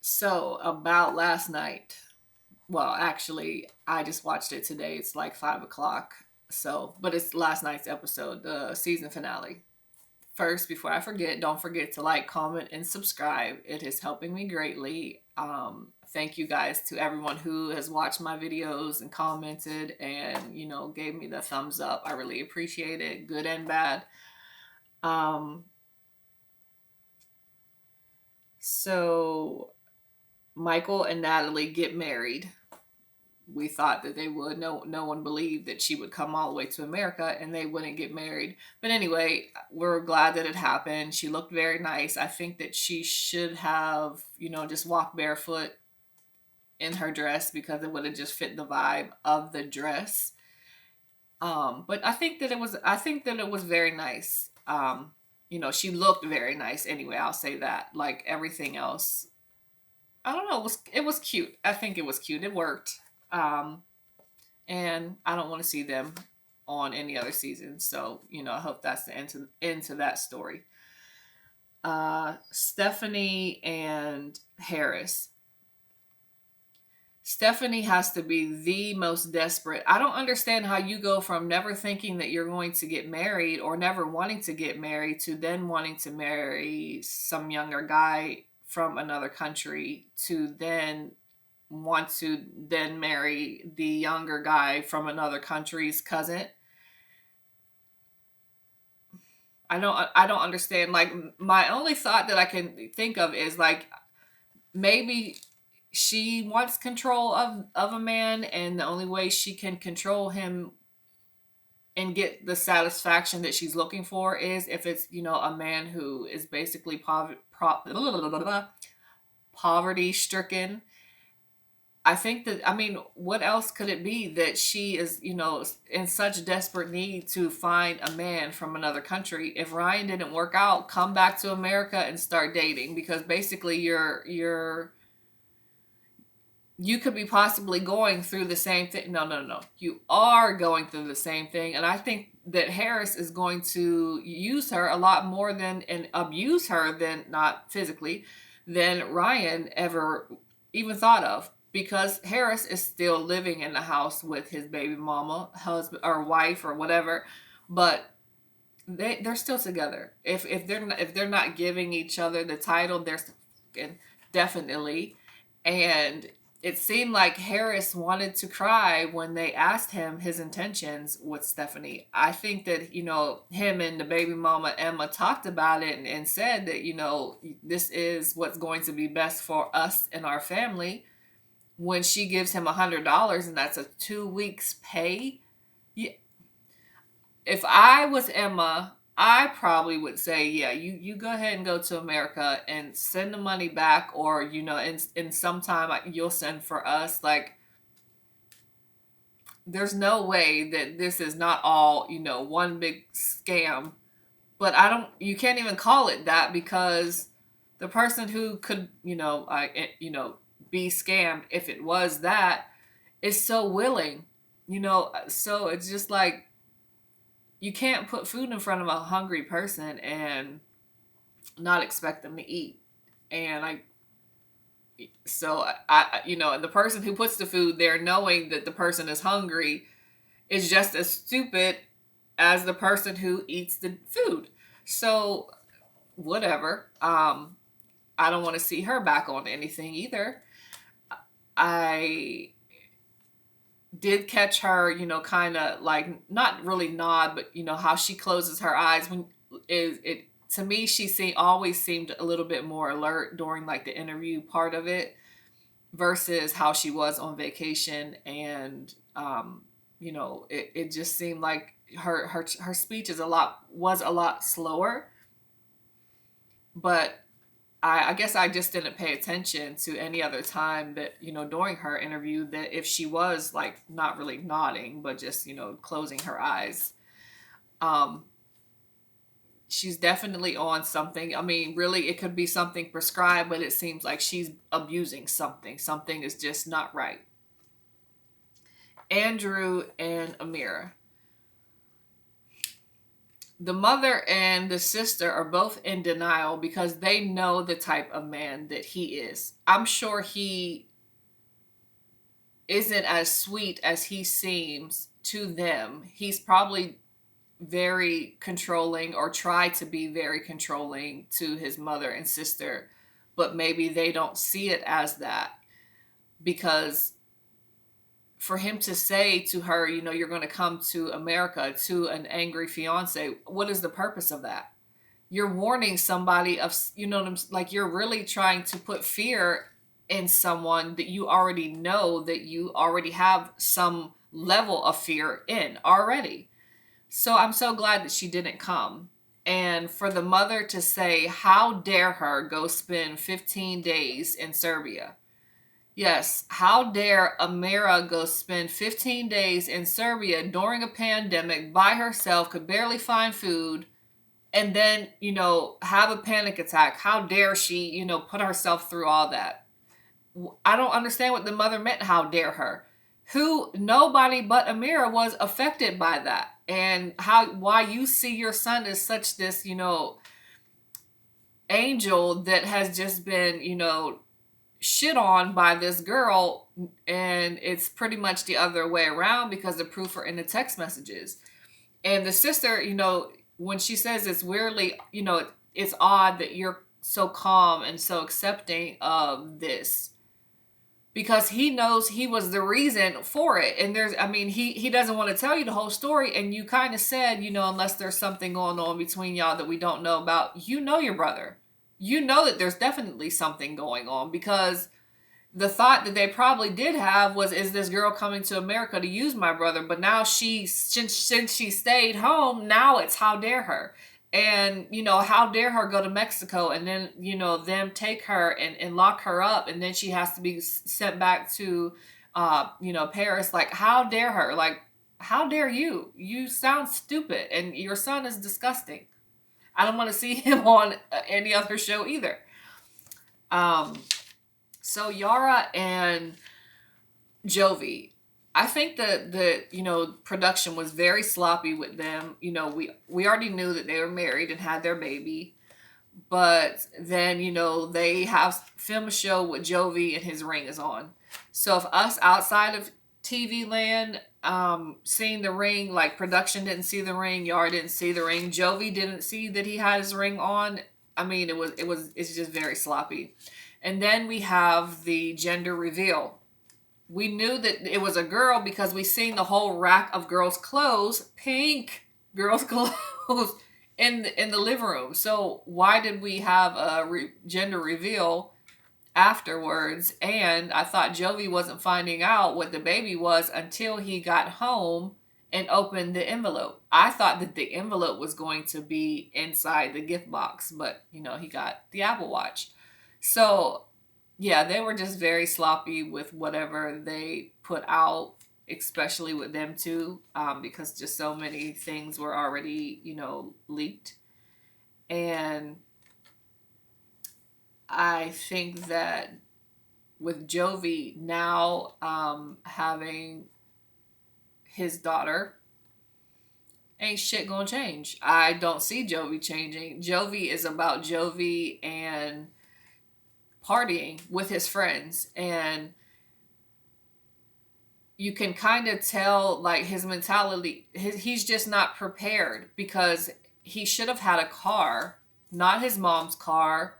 So, about last night, well, actually, I just watched it today. It's like 5 o'clock. So, but it's last night's episode, the season finale. First, before I forget, don't forget to like, comment, and subscribe. It is helping me greatly. Thank you guys to everyone who has watched my videos and commented and, gave me the thumbs up. I really appreciate it, good and bad. Um, so, Michael and Natalie get married. We thought that they would. No one believed that she would come all the way to America and they wouldn't get married. But anyway, we're glad that it happened. She looked very nice. I think that she should have, just walked barefoot in her dress because it would have just fit the vibe of the dress. But I think that it was very nice. She looked very nice anyway, I'll say that. Like everything else, I don't know, it was cute. I think it was cute. It worked. Um, and I don't want to see them on any other season. So, I hope that's the end to that story. Stephanie and Harris. Stephanie has to be the most desperate. I don't understand how you go from never thinking that you're going to get married or never wanting to get married to then wanting to marry some younger guy from another country to then want to then marry the younger guy from another country's cousin. I don't understand. Like my only thought that I can think of is like maybe she wants control of a man, and the only way she can control him and get the satisfaction that she's looking for is if it's a man who is basically poverty stricken. I think that, I mean, what else could it be that she is, in such desperate need to find a man from another country? If Ryan didn't work out, come back to America and start dating, because basically you could be possibly going through the same thing. No, no, no. You are going through the same thing. And I think that Harris is going to use her a lot more than and abuse her than, not physically, than Ryan ever even thought of. Because Harris is still living in the house with his baby mama, husband or wife or whatever, but they're still together. If they're not giving each other the title, they're definitely. And it seemed like Harris wanted to cry when they asked him his intentions with Stephanie. I think that, him and the baby mama Emma talked about it and said that, this is what's going to be best for us and our family. When she gives him $100 and that's a 2 weeks pay, yeah, if I was Emma, I probably would say, yeah, you go ahead and go to America and send the money back, or in some time you'll send for us. Like, there's no way that this is not all one big scam. But you can't even call it that, because the person who could be scammed, if it was that, is so willing. So it's just like, you can't put food in front of a hungry person and not expect them to eat. And the person who puts the food there knowing that the person is hungry is just as stupid as the person who eats the food. So whatever. I don't want to see her back on anything either. I did catch her, kind of like, not really nod, but how she closes her eyes when is it to me, always seemed a little bit more alert during like the interview part of it versus how she was on vacation. And it just seemed like her speech was a lot slower. But I guess I just didn't pay attention to any other time that, during her interview, that if she was like not really nodding, but just, closing her eyes. Um, she's definitely on something. I mean, really, it could be something prescribed, but it seems like she's abusing something. Something is just not right. Andrew and Amira. The mother and the sister are both in denial because they know the type of man that he is. I'm sure he isn't as sweet as he seems to them. He's probably very controlling, or tried to be very controlling to his mother and sister, but maybe they don't see it as that, because for him to say to her, you're going to come to America, to an angry fiance, what is the purpose of that? You're warning somebody of, like, you're really trying to put fear in someone that you already know, that you already have some level of fear in already. So I'm so glad that she didn't come. And for the mother to say, how dare her go spend 15 days in Serbia? Yes, how dare Amira go spend 15 days in Serbia during a pandemic by herself, could barely find food, and then, have a panic attack? How dare she, put herself through all that? I don't understand what the mother meant, how dare her. Nobody but Amira was affected by that. And why you see your son as such this, angel that has just been, shit on by this girl, and it's pretty much the other way around, because the proof are in the text messages. And the sister, when she says, it's weirdly, it's odd that you're so calm and so accepting of this, because he knows he was the reason for it. And he doesn't want to tell you the whole story. And you kind of said, unless there's something going on between y'all that we don't know about, your brother. You know that there's definitely something going on, because the thought that they probably did have was, is this girl coming to America to use my brother? But now since she stayed home, now it's how dare her. And, how dare her go to Mexico, and then, them take her and lock her up, and then she has to be sent back to, Paris. Like, how dare her? Like, how dare you? You sound stupid, and your son is disgusting. I don't want to see him on any other show either. So Yara and Jovi, I think that the production was very sloppy with them. We already knew that they were married and had their baby, but then they have film a show with Jovi and his ring is on. So if us outside of TV land seeing the ring, like production didn't see the ring, Yara didn't see the ring, Jovi didn't see that he had his ring on. It's just very sloppy. And then we have the gender reveal. We knew that it was a girl because we seen the whole rack of girls' clothes, pink girls' clothes, in the living room. So why did we have a gender reveal afterwards? And I thought Jovi wasn't finding out what the baby was until he got home and opened the envelope. I thought that the envelope was going to be inside the gift box, but he got the Apple Watch. So, yeah, they were just very sloppy with whatever they put out, especially with them two, because just so many things were already, leaked. And I think that with Jovi now having his daughter, ain't shit gonna change. I don't see Jovi changing. Jovi is about Jovi and partying with his friends, and you can kind of tell, like, his mentality, he's just not prepared, because he should have had a car, not his mom's car,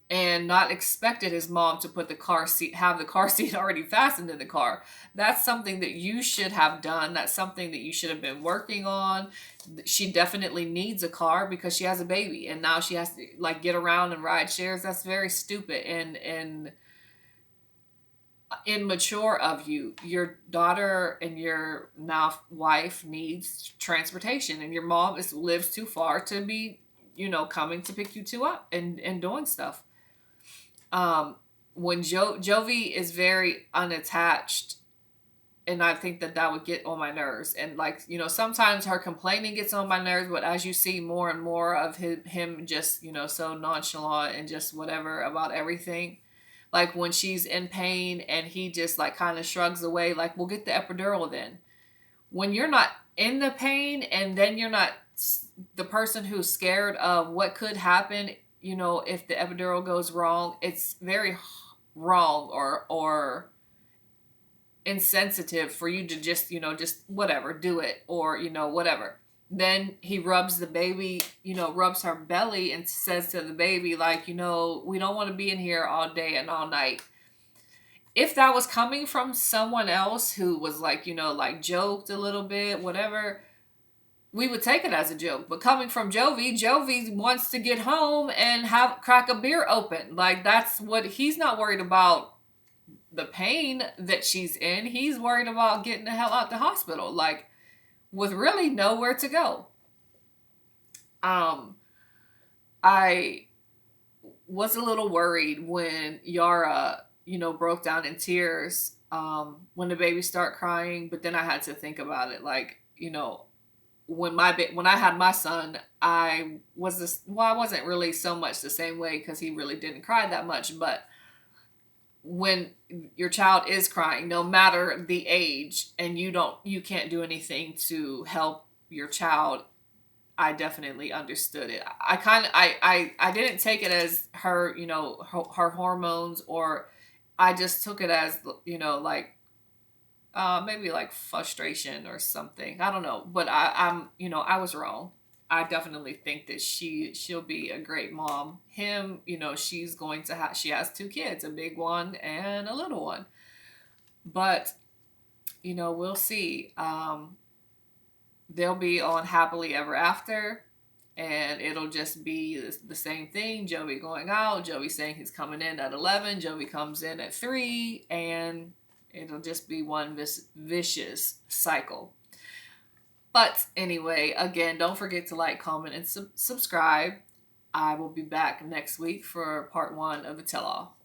and not expected his mom to have the car seat already fastened in the car. That's something that you should have done. That's something that you should have been working on. She definitely needs a car because she has a baby, and now she has to, like, get around and ride shares. That's very stupid and immature of you. Your daughter and your now wife needs transportation, and your mom lives too far to be, coming to pick you two up and doing stuff. When Jovi is very unattached, and I think that would get on my nerves. And, like, sometimes her complaining gets on my nerves, but as you see more and more of him just, so nonchalant and just whatever about everything, like when she's in pain and he just, like, kind of shrugs away, like, we'll get the epidural then. When you're not in the pain, and then you're not the person who's scared of what could happen, if the epidural goes wrong, it's very wrong or insensitive for you to just whatever, do it, or whatever. Then he rubs the baby, rubs her belly and says to the baby, like, we don't want to be in here all day and all night. If that was coming from someone else who was like, like joked a little bit, whatever, we would take it as a joke. But coming from Jovi wants to get home and crack a beer open. Like, that's what he's not worried about, the pain that she's in. He's worried about getting the hell out the hospital, like, with really nowhere to go. I was a little worried when Yara, broke down in tears when the baby started crying, but then I had to think about it, like, when I had my son, I wasn't really so much the same way because he really didn't cry that much, but when your child is crying, no matter the age, and you can't do anything to help your child, I definitely understood it. I didn't take it as her, her hormones, or I just took it as, like, maybe like frustration or something. I don't know, but I was wrong. I definitely think that she'll be a great mom. Him, she's going to have she has two kids, a big one and a little one. But we'll see. They'll be on happily ever after, and it'll just be the same thing. Joey going out, Joey saying he's coming in at 11, Joey comes in at 3, and it'll just be one vicious cycle. But anyway, again, don't forget to like, comment, and subscribe. I will be back next week for part 1 of the tell-all.